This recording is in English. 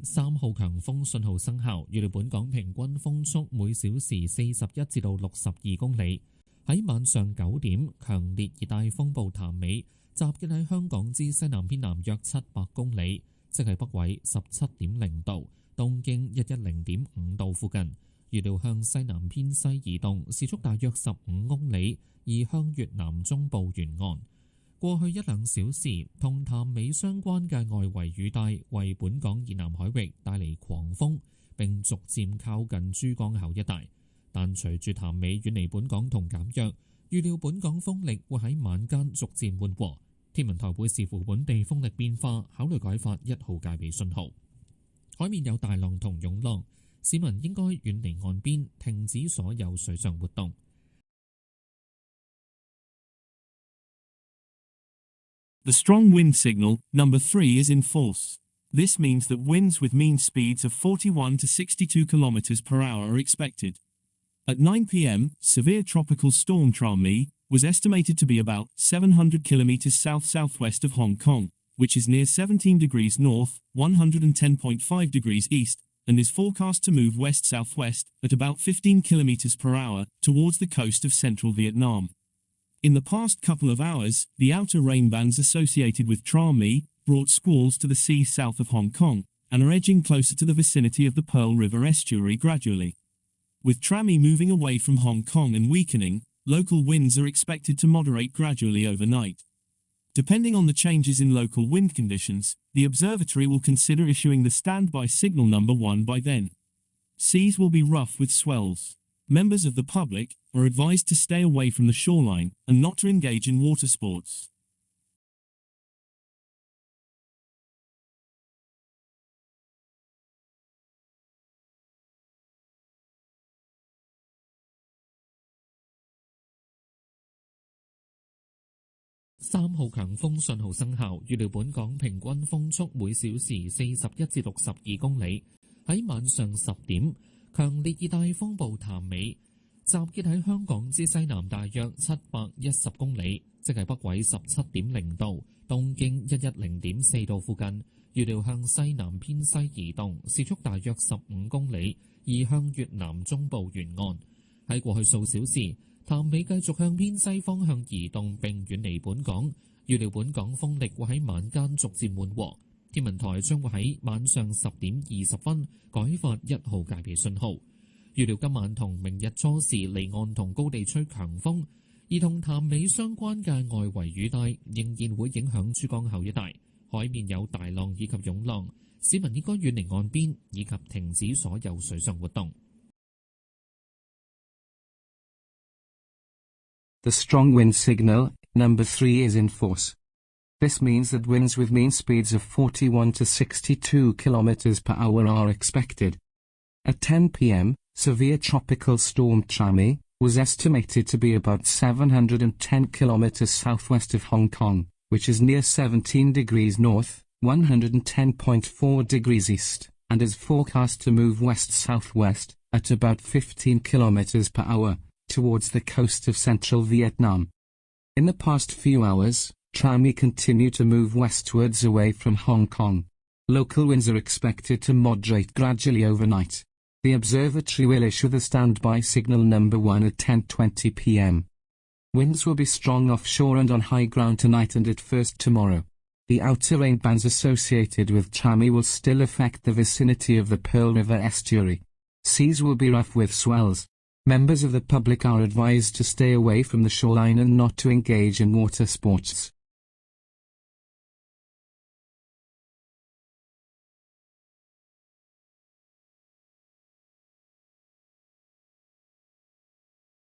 三號強風信號生效，預料本港平均風速每小時41至到62公里。喺晚上9點，強烈熱帶風暴譚美集結喺香港之西南偏南約700公里，即係北緯17.0度、東經110.5度附近。預料向西南偏西移動，時速大約15公里，移向越南中部沿岸。過去一兩小時，同譚美相關嘅外圍雨帶為本港以南海域帶嚟狂風，並逐漸靠近珠江口一帶。但隨住譚美遠離本港同減弱，預料本港風力會喺晚間逐漸緩和。天文台會視乎本地風力變化，考慮改發1號戒備信號。海面有大浪同湧浪，市民應該遠離岸邊，停止所有水上活動。The strong wind signal, number 3, is in force. This means that winds with mean speeds of 41 to 62 km per hour are expected. At 9 p.m., severe tropical storm Trami was estimated to be about 700 km south-southwest of Hong Kong, which is near 17 degrees north, 110.5 degrees east, and is forecast to move west-southwest at about 15 km per hour towards the coast of central Vietnam. In the past couple of hours, the outer rain bands associated with Trami brought squalls to the sea south of Hong Kong and are edging closer to the vicinity of the Pearl River estuary gradually. With Trami moving away from Hong Kong and weakening, local winds are expected to moderate gradually overnight. Depending on the changes in local wind conditions, the observatory will consider issuing the standby signal number 1 by then. Seas will be rough with swells. Members of the public are advised to stay away from the shoreline and not to engage in water sports.3號強風信號生效，預料本港平均風速每小時41至62公里。喺晚上10點，強烈熱帶風暴譚美集結喺香港之西南大約710公里，即係北緯17.0度、東經110.4度附近。預料向西南偏西移動，時速大約15公里，移向越南中部沿岸。喺過去數小時，譚美繼續向偏西方向移動並遠離本港，預料本港風力會喺晚間逐漸緩和。天文台將會喺晚上10點20分改發1號戒備信號。預料今晚同明日初時離岸同高地吹強風，而同譚美相關嘅外圍雨帶仍然會影響珠江口一帶，海面有大浪以及湧浪，市民應該遠離岸邊以及停止所有水上活動。The strong wind signal, number 3, is in force. This means that winds with mean speeds of 41 to 62 km per hour are expected. At 10 p.m., severe tropical storm Trami was estimated to be about 710 km southwest of Hong Kong, which is near 17 degrees north, 110.4 degrees east, and is forecast to move west-southwest at about 15 km per hour towards the coast of central Vietnam. In the past few hours, Trami continued to move westwards away from Hong Kong. Local winds are expected to moderate gradually overnight. The observatory will issue the standby signal number 1 at 10:20 p.m. Winds will be strong offshore and on high ground tonight and at first tomorrow. The outer rain bands associated with Trami will still affect the vicinity of the Pearl River estuary. Seas will be rough with swells. Members of the public are advised to stay away from the shoreline and not to engage in water sports.